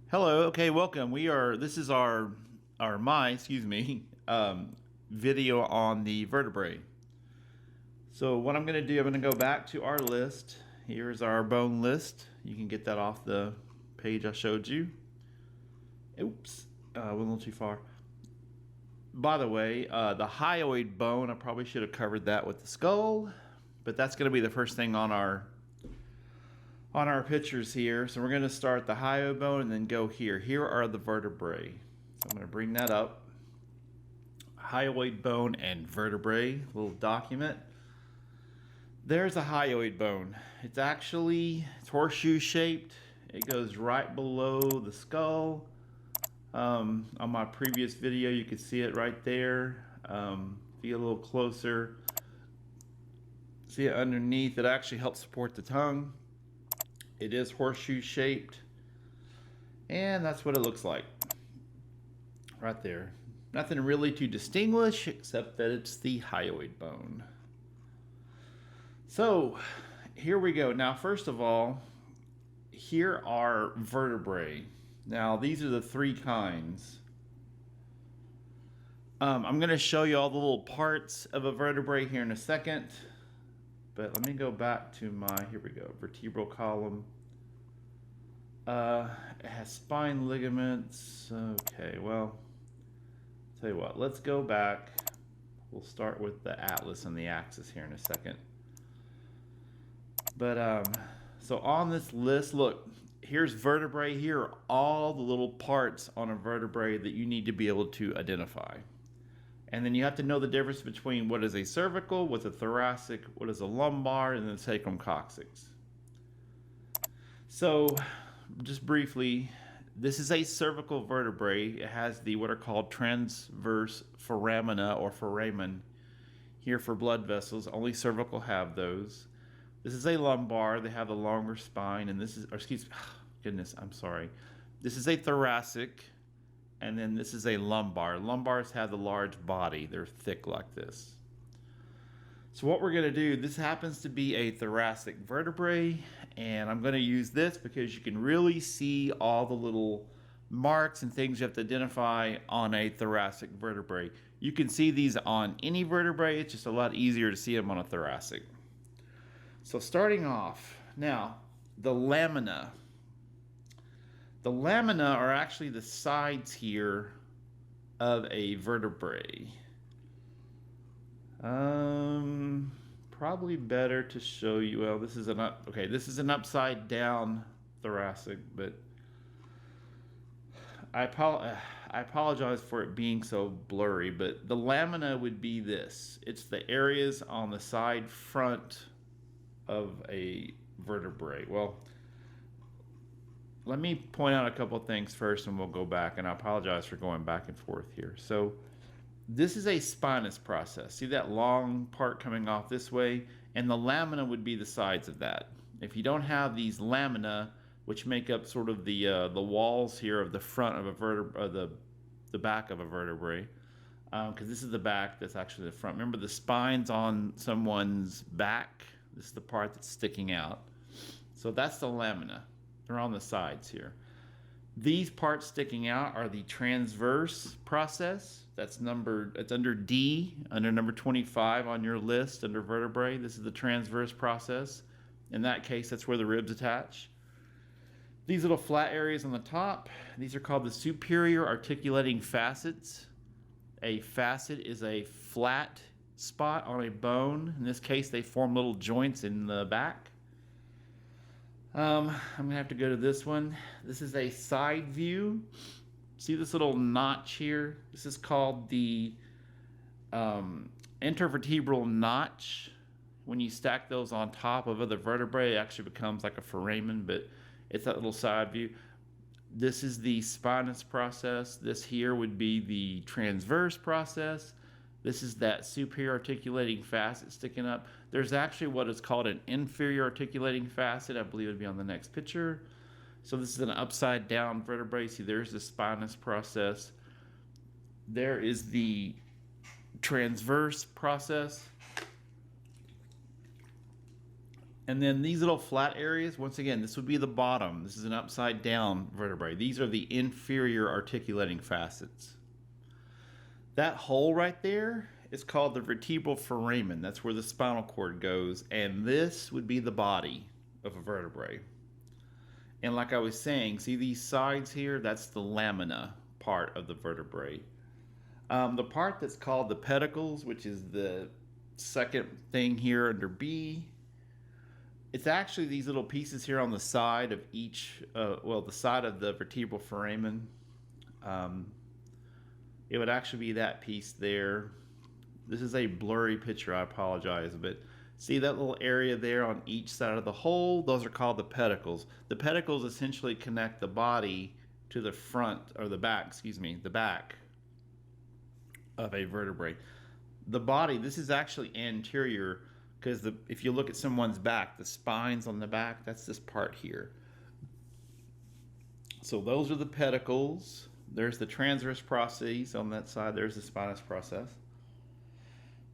Hello. Okay, welcome. This is my video on the vertebrae. So what I'm going to do, I'm going to go back to our list. Here's our bone list. You can get that off the page I showed you. Oops, went a little too far. By the way, the hyoid bone, I probably should have covered that with the skull, but that's going to be the first thing on our pictures here. So we're going to start the hyoid bone and then go here. Here are the vertebrae. So I'm going to bring that up. Hyoid bone and vertebrae, little document. There's a hyoid bone. It's horseshoe shaped. It goes right below the skull. On my previous video, you can see it right there. If you get a little closer, see it underneath. It actually helps support the tongue. It is horseshoe shaped, and that's what it looks like right there. Nothing really to distinguish except that it's the hyoid bone. So here we go. Now, first of all, here are vertebrae. Now, these are the three kinds. I'm going to show you all the little parts of a vertebrae here in a second. But let me go back to here we go, vertebral column. It has spine ligaments. Okay, well, tell you what, let's go back. We'll start with the atlas and the axis here in a second. But so on this list, look, here's vertebrae. Here are all the little parts on a vertebrae that you need to be able to identify. And then you have to know the difference between what is a cervical, what's a thoracic, what is a lumbar, and then sacrum coccyx. So, just briefly, this is a cervical vertebrae. It has what are called transverse foramina or foramen here for blood vessels. Only cervical have those. This is a lumbar. They have the longer spine, and this is, goodness, I'm sorry. This is a thoracic. And then this is a lumbar. Lumbars have the large body. They're thick like this. So what we're going to do, this happens to be a thoracic vertebrae. And I'm going to use this because you can really see all the little marks and things you have to identify on a thoracic vertebrae. You can see these on any vertebrae. It's just a lot easier to see them on a thoracic. So starting off, now, the lamina. The lamina are actually the sides here of a vertebrae. Probably better to show you. Well, this is this is an upside down thoracic, but I apologize for it being so blurry. But the lamina would be this. It's the areas on the side front of a vertebrae. Well, let me point out a couple things first and we'll go back, and I apologize for going back and forth here. So this is a spinous process. See that long part coming off this way? And the lamina would be the sides of that. If you don't have these lamina, which make up sort of the walls here of the front of a vertebrae, the back of a vertebrae, because this is the back, that's actually the front. Remember the spine's on someone's back. This is the part that's sticking out. So that's the lamina. They're on the sides here. These parts sticking out are the transverse process. It's under D, under number 25 on your list under vertebrae. This is the transverse process. In that case, that's where the ribs attach. These little flat areas on the top, these are called the superior articulating facets. A facet is a flat spot on a bone. In this case, they form little joints in the back. I'm going to have to go to this one. This is a side view. See this little notch here? This is called the intervertebral notch. When you stack those on top of other vertebrae, it actually becomes like a foramen, but it's that little side view. This is the spinous process. This here would be the transverse process. This is that superior articulating facet sticking up. There's actually what is called an inferior articulating facet. I believe it would be on the next picture. So this is an upside down vertebrae. See, there's the spinous process. There is the transverse process. And then these little flat areas, once again, this would be the bottom. This is an upside down vertebrae. These are the inferior articulating facets. That hole right there is called the vertebral foramen. That's where the spinal cord goes. And this would be the body of a vertebrae. And like I was saying, see these sides here? That's the lamina part of the vertebrae. The part that's called the pedicles, which is the second thing here under B, it's actually these little pieces here on the side of each, the side of the vertebral foramen. It would actually be that piece there. This is a blurry picture, I apologize, but see that little area there on each side of the hole? Those are called the pedicles. The pedicles essentially connect the body to the front, or the back, the back of a vertebrae. The body, this is actually anterior, because if you look at someone's back, the spine's on the back, that's this part here. So those are the pedicles. There's the transverse processes on that side. There's the spinous process.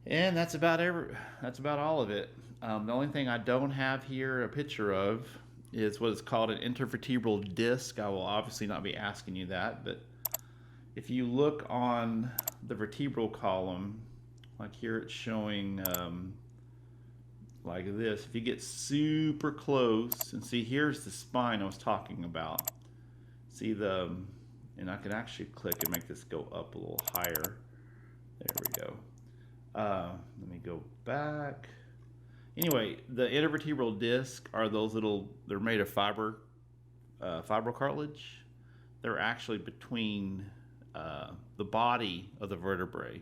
And that's about all of it. The only thing I don't have here a picture of is what is called an intervertebral disc. I will obviously not be asking you that, but if you look on the vertebral column, like here it's showing like this. If you get super close and see, here's the spine I was talking about. See and I can actually click and make this go up a little higher. There we go. Let me go back. Anyway, the intervertebral disc are those little, they're made of fibrocartilage. They're actually between the body of the vertebrae.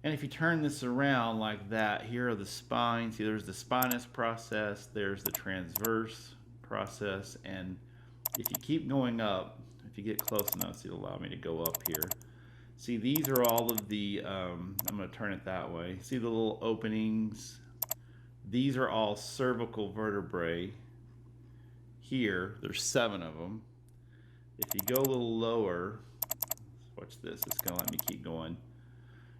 And if you turn this around like that, here are the spines. See, there's the spinous process, there's the transverse process, and if you keep going up, if you get close enough, it'll allow me to go up here. See, these are all of the, I'm going to turn it that way. See the little openings? These are all cervical vertebrae. Here, there's 7 of them. If you go a little lower, watch this, it's going to let me keep going.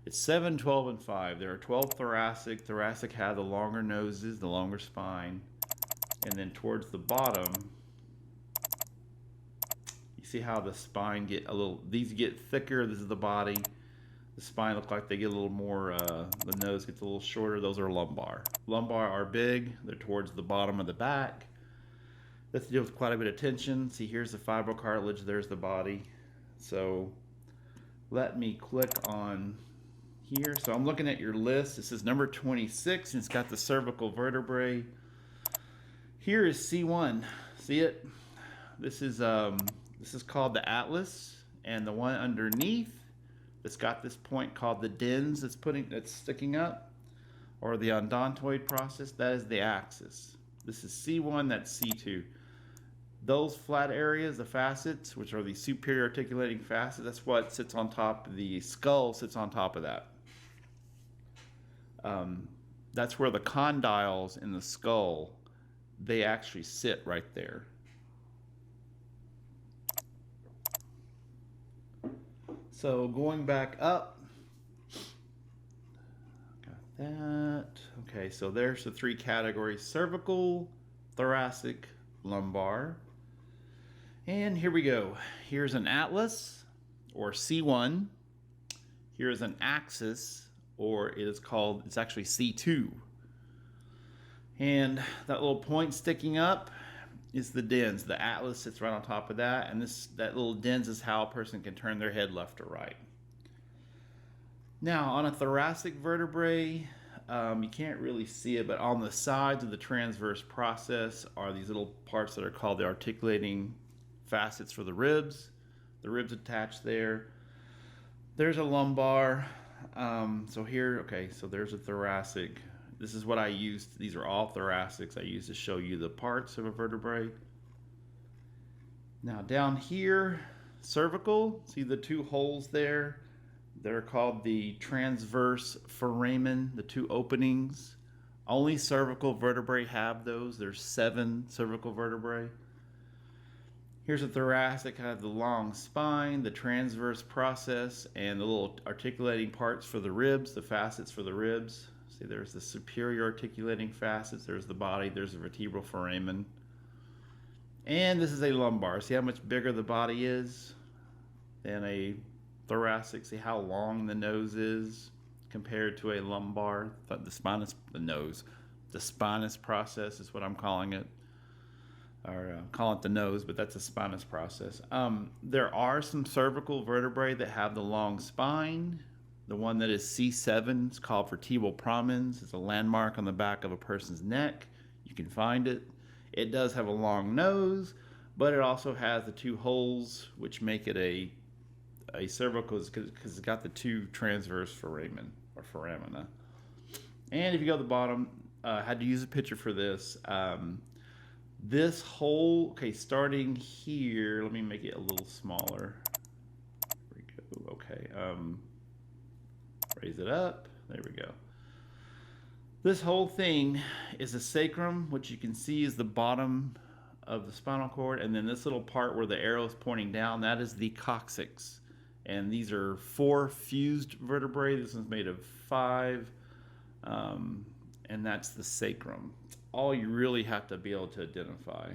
It's 7, 12, and 5. There are 12 thoracic. Thoracic have the longer noses, the longer spine. And then towards the bottom, you see how the spine get a little, these get thicker. This is the body. The spine look like they get a little more, the nose gets a little shorter. Those are lumbar. Lumbar are big. They're towards the bottom of the back. That's to deal with quite a bit of tension. See, here's the fibrocartilage. There's the body. So let me click on here. So I'm looking at your list. This is number 26, and it's got the cervical vertebrae. Here is C1. See it? This is called the atlas, and the one underneath that's got this point called the dens that's sticking up, or the odontoid process, that is the axis. This is C1, that's C2. Those flat areas, the facets, which are the superior articulating facets, that's what sits on top. The skull sits on top of that. That's where the condyles in the skull, they actually sit right there. So going back up, got that. Okay, so there's the 3 categories: cervical, thoracic, lumbar. And here we go. Here's an atlas, or C1. Here's an axis, or it's actually C2. And that little point sticking up is the dens. The atlas sits right on top of that, and that little dens is how a person can turn their head left or right. Now, on a thoracic vertebrae, you can't really see it, but on the sides of the transverse process are these little parts that are called the articulating facets for the ribs. The ribs attached there. There's a lumbar. So here, okay, so there's a thoracic. This is what I used. These are all thoracics I used to show you the parts of a vertebrae. Now down here, cervical, see the 2 holes there? They're called the transverse foramen, the 2 openings. Only cervical vertebrae have those. There's 7 cervical vertebrae. Here's a thoracic, have the long spine, the transverse process, and the little articulating parts for the ribs, the facets for the ribs. See, there's the superior articulating facets, there's the body, there's the vertebral foramen. And this is a lumbar. See how much bigger the body is than a thoracic? See how long the nose is compared to a lumbar? The spinous process is what I'm calling it. Or call it the nose, but that's a spinous process. There are some cervical vertebrae that have the long spine. The one that is C7 is called vertebral prominence. It's a landmark on the back of a person's neck. You can find it. It does have a long nose, but it also has the two holes, which make it a cervical, because it's got the two transverse foramen or foramina. And if you go to the bottom, I had to use a picture for this. This hole, okay, starting here, let me make it a little smaller. There we go. Okay, raise it up. There we go. This whole thing is the sacrum, which you can see is the bottom of the spinal cord, and then this little part where the arrow is pointing down, that is the coccyx. And these are 4 fused vertebrae. This one's made of 5, and that's the sacrum. All you really have to be able to identify.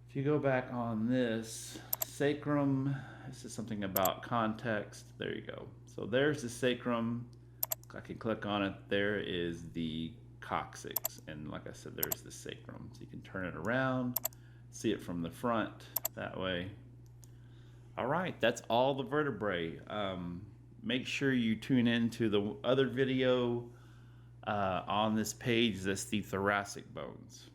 If you go back on this sacrum, this is something about context. There you go. So there's the sacrum. I can click on it. There is the coccyx, and like I said, there's the sacrum. So you can turn it around, see it from the front that way. All right, that's all the vertebrae. Make sure you tune in to the other video on this page. That's the thoracic bones.